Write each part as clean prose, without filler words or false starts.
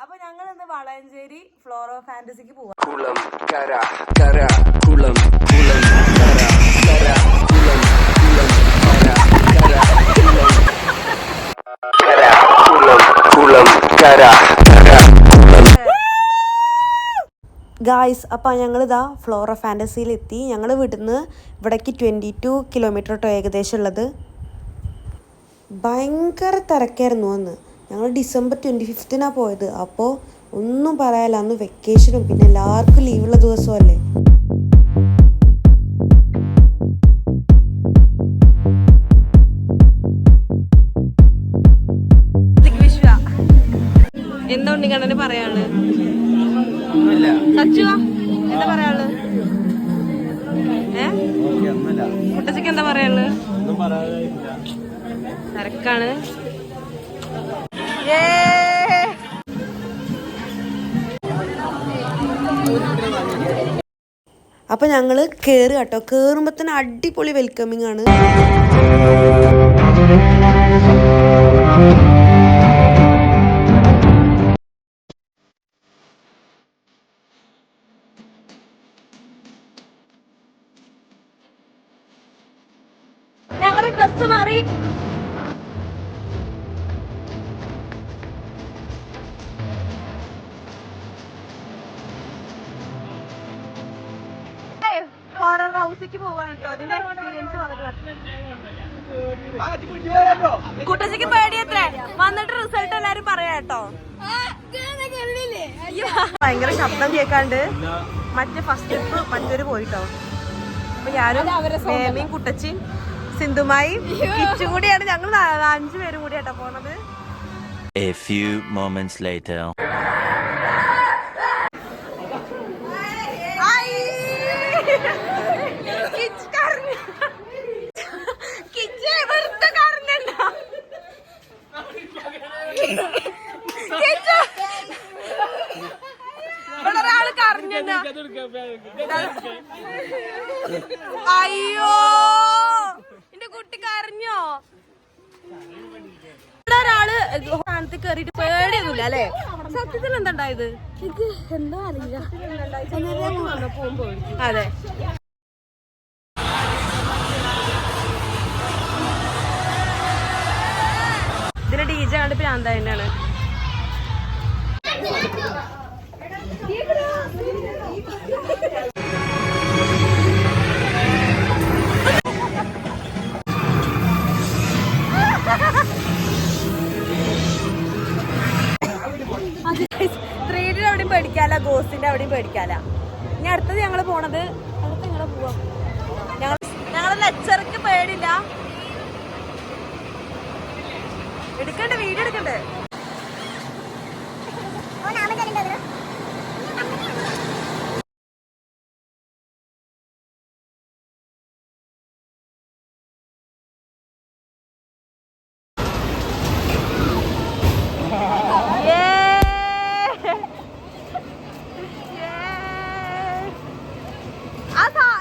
അപ്പൊ ഞങ്ങൾ ഇന്ന് വളാഞ്ചേരി ഫ്ലോർ ഓഫ് ഫാന്റസിക്ക് പോവാം. ഗായ്സ്, അപ്പോൾ ഞങ്ങളിതാ ഫ്ലോർ ഓഫ് ഫാന്റസിയിലെത്തി. ഞങ്ങൾ വീട്ടിൽ നിന്ന് ഇവിടേക്ക് 22 കിലോമീറ്റർ കേട്ടോ ഏകദേശം ഉള്ളത്. ഭയങ്കര തിരക്കായിരുന്നു അന്ന്. ഞങ്ങൾ ഡിസംബർ 25 പോയത്. അപ്പോൾ ഒന്നും പറയാല്ല, അന്ന് വെക്കേഷനും പിന്നെ എല്ലാവർക്കും ലീവുള്ള ദിവസമല്ലേ. എന്തുകൊണ്ട് കണ്ണന് പറയാള് സച്ചുവാ എന്താ പറയാള്? കുട്ടച്ചക്ക് എന്താ പറയാള്? തിരക്കാണ്. അപ്പൊ ഞങ്ങള് കേറി കേട്ടോ. കേറുമ്പോ തന്നെ അടിപൊളി വെൽക്കമിങ് ആണ്. ഞങ്ങളുടെ ഡ്രസ് മാറി. ഹൊറർ ഹൗസിലേക്ക് പോവാണ് കേട്ടോ. അതിന്റെ എക്സ്പീരിയൻസ് കുട്ടച്ചക്ക് പേടിയത്രേ. വന്നിട്ട് റിസൾട്ട് എല്ലാരും പറയാ കേട്ടോ. ഭയങ്കര ശബ്ദം കേൾക്കാണ്ട് മറ്റേ ഫസ്റ്റ് ട്രിപ്പ് മറ്റൊരു പോയിട്ടോ. അപ്പൊ ഞാനും മേമയും കുട്ടച്ചിയും സിന്ധുമായി കിച്ചും കൂടിയാണ് ഞങ്ങൾ 5 പേരും കൂടി കേട്ടോ പോണത്. A few moments later. അയ്യോ, എന്റെ കുട്ടി കരഞ്ഞോ? ഒരാള് സ്ഥാനത്ത് കേറിയിട്ട് പേടിയൊന്നുമില്ല അല്ലേ? സത്യത്തിൽ എന്താ ഉണ്ടായത്? എന്തോ അറിയില്ല. അതെ, ഇതിന്റെ DJ കണ്ട് പ്രാന്ത തന്നെയാണ്. അവിടെയും പേടിക്കാല, ഗോസ്റ്റിന്റെ അവിടെയും പേടിക്കാല. ഇനി അടുത്തത് ഞങ്ങള് പോണത് അടുത്ത് ഞങ്ങള് പോവാം. ഞങ്ങള് ലെക്ചർക്ക് പേടില്ല. എടുക്കണ്ടേ, വീഡിയോ എടുക്കണ്ടേ?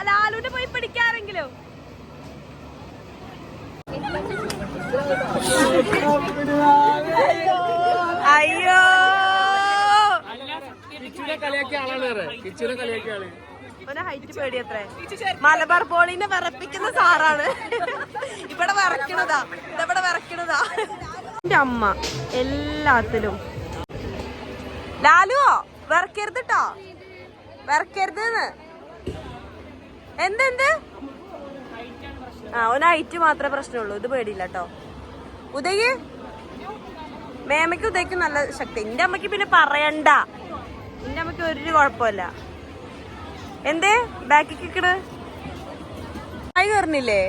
ലാലുവിനെ പോയി പിടിക്കാറെങ്കിലും. അയ്യോ, ഹൈറ്റ് പേടി അത്രേ. മലബാർ പോളിനെ വിറപ്പിക്കുന്ന സാറാണ്. ഇവിടെ വിറക്കണതാ, ഇതെവിടെ വിറക്കണതാ. എന്റെ അമ്മ എല്ലാത്തിലും. ലാലുവോ വിറക്കരുത് ട്ടോ, വിറക്കരുത്. എന്തെന്ത്? ഒരു ഹൈറ്റ് മാത്രമേ പ്രശ്നമുള്ളൂ. ഇത് പേടിയില്ല കേട്ടോ. ഉദയ് മേമയ്ക്ക് ഉദയ്ക്ക് നല്ല ശക്തി. എന്റെ അമ്മയ്ക്ക് പിന്നെ പറയണ്ട. എന്റെ അമ്മയ്ക്ക് ഒരു കുഴപ്പമില്ല. എന്തേ ബാക്കി കിക്കണ് ആയി കയറുന്നില്ലേ?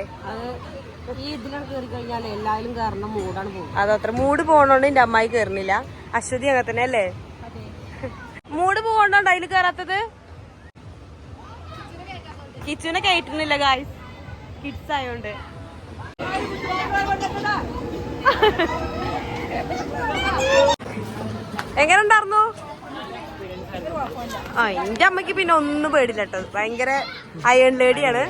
ഈ ഇതിലാണ് കയറി കഴിഞ്ഞാൽ എല്ലാവരും കയറണം മൂടാണ് പോകും. അതത്ര മൂട് പോണോണ്ട് എന്റെ അമ്മായി കയറുന്നില്ല. അശ്വതി അങ്ങനെ തന്നെ അല്ലേ? മൂട് പോകണ്ടോണ്ട് അതിൽ കയറാത്തത്. കിച്ചുനെ കയറ്റുന്നില്ല ഗായ്സ്, കിഡ്സ് ആയോണ്ട്. എങ്ങനെ ഉണ്ടായിരുന്നു? എന്റെ അമ്മക്ക് പിന്നെ ഒന്നും പേടില്ല കേട്ടോ. ഭയങ്കര അയൺ ലേഡിയാണ്.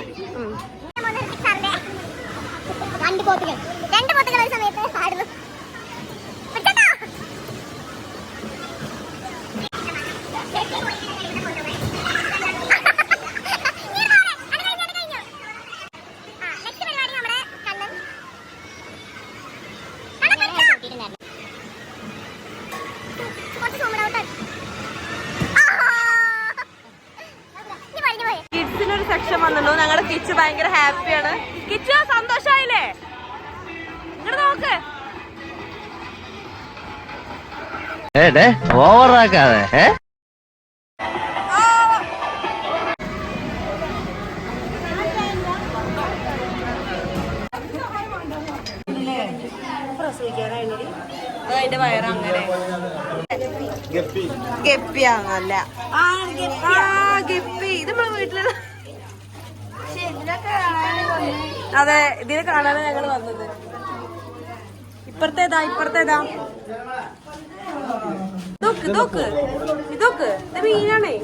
കിഡ്സിനൊരു സെക്ഷൻ വന്നിട്ടു. ഞങ്ങളുടെ കിച്ച് ഭയങ്കര ഹാപ്പിയാണ്. കിച്ച് സന്തോഷായില്ലേ? ഇങ്ങോട്ട് നോക്ക്. ഓവറാക്കാതെ അതിന്റെ വയറങ്ങനെ ഗപ്പിയാണല്ല. ഗപ്പി ഇത് നമ്മളെ വീട്ടിലുള്ള. അതെ, ഇതിനെ കാണാനാണ് ഞങ്ങൾ വന്നത്. ഇപ്പുറത്തേതാ ഇതൊക്കെ ഇത് മീനാണേ.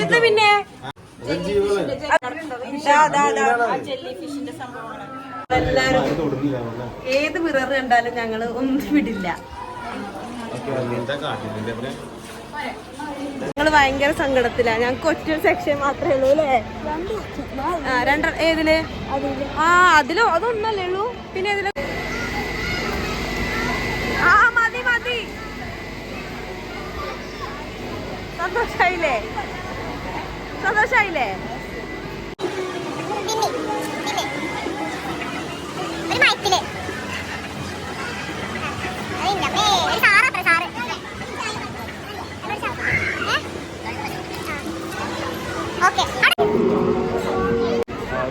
ഇത് പിന്നെ എല്ലാരും ഏത് മിറർ കണ്ടാലും ഞങ്ങള് ഒന്നും വിടില്ല. ഞങ്ങള് ഭയങ്കര സങ്കടത്തിലാ. ഞങ്ങക്ക് ഒറ്റ സെക്ഷൻ മാത്രമേ ഉള്ളൂ അല്ലേ? ഏതില്? അതിലോ അതൊന്നല്ലേ ഉള്ളൂ. പിന്നെ ഏതില്? മതി. സന്തോഷായില്ലേ?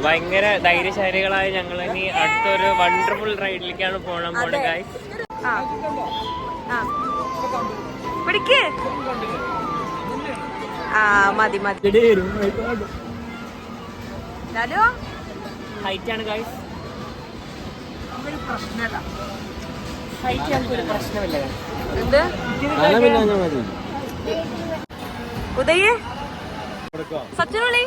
ഭയങ്കര ധൈര്യശാലികളായ ഞങ്ങൾ ഇനി അടുത്തൊരു വണ്ടർഫുൾ റൈഡിലേക്കാണ് പോകണം ഗൈസ്. പിടിക്ക്. മതി ഹൈറ്റ് ആണ് ഗൈസ്. ഹൈറ്റ് ഞങ്ങൾക്കൊരു പ്രശ്നമില്ല. എന്ത് ഉദയ് സച്ചിനോളി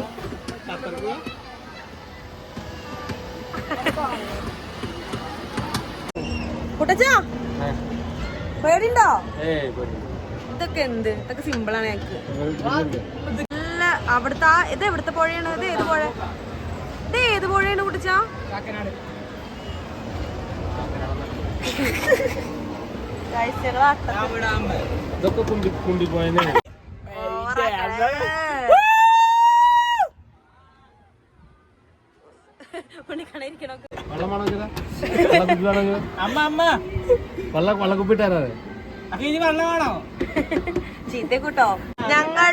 കുട്ടച്ചാ പേടിണ്ടോ? ഇതൊക്കെ എന്ത്? ഇതൊക്കെ സിമ്പിളാണ് ഞങ്ങക്ക്. നല്ല അവിടുത്തെ ഇത് എവിടുത്തെ പുഴയാണ്? ഇത് ഏത് പുഴയാണ് കുട്ടച്ചാ? വള്ളക്കുപ്പിട്ടാ ചീത്തക്കൂട്ടോ. ഞങ്ങൾ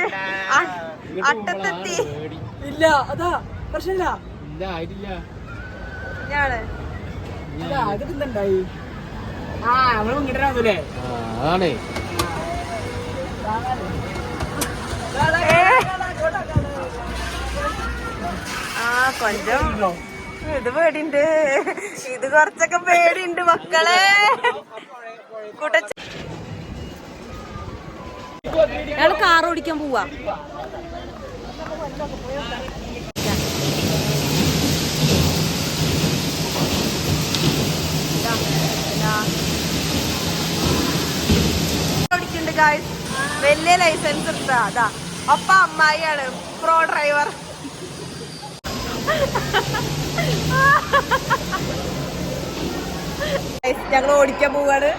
അട്ടത്തെത്തി. ഇല്ല, അതാ പ്രശ്നമില്ല. ഞാണ് അതൊക്കെന്തായി? നമ്മള് ഇങ്ങോട്ടേ അതാണേ. കൊഞ്ചം ഇത് പേടിണ്ട്. ഇത് കൊറച്ചൊക്കെ പേടിണ്ട് മക്കളെ. ഞങ്ങള് കാർ ഓടിക്കാൻ പോവാ. ഓടിക്കുന്നുണ്ട് ഗായ്സ്. വലിയ ലൈസൻസ് എടുത്താ. അതാ ഒപ്പ അമ്മായിയാണ് പ്രോ ഡ്രൈവർ. ഞങ്ങൾ ഓടിക്കാൻ പോവാണ്.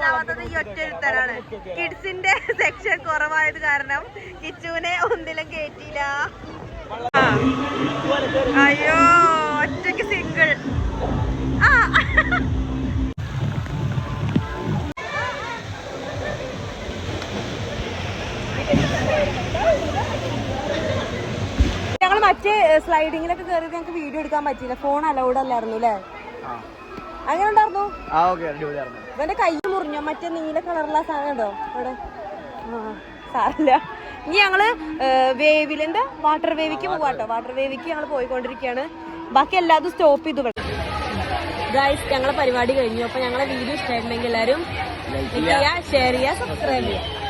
നന്നാവാത്തത് ഈ ഒറ്റ ഒരുത്തരാണ്. കിഡ്സിന്റെ സെക്ഷൻ കുറവായത് കാരണം കിച്ചുവിനെ ഒന്നിലും കേറ്റിയില്ല. അയ്യോ ഒറ്റക്ക് സിംഗിൾ. ആ ഞങ്ങൾ മറ്റേ സ്ലൈഡിങ്ങിലൊക്കെ കയറിയത് ഞങ്ങൾക്ക് വീഡിയോ എടുക്കാൻ പറ്റിയില്ല. ഫോൺ അലൗഡ് അല്ലായിരുന്നു അല്ലേ? അങ്ങനെ ഉണ്ടായിരുന്നു. ഇവന്റെ കൈ മുറിഞ്ഞോ? മറ്റേ നീല കളറുള്ള സാധനം ഉണ്ടോ അവിടെ? സാരല്ല. ഇനി ഞങ്ങള് വേവിലെന്താ വാട്ടർ വേവിക്ക് പോവാട്ടോ. വാട്ടർ വേവിക്ക് ഞങ്ങൾ പോയിക്കൊണ്ടിരിക്കുകയാണ്. ബാക്കി എല്ലാതും സ്റ്റോപ്പ് ചെയ്തു. ഗൈസ് ഞങ്ങളെ പരിപാടി കഴിഞ്ഞു. അപ്പൊ ഞങ്ങളെ വീഡിയോ ഇഷ്ടമായിട്ടുണ്ടെങ്കിൽ എല്ലാവരും ലൈക്ക് ചെയ്യുക, ഷെയർ ചെയ്യുക, സബ്സ്ക്രൈബ് ചെയ്യുക.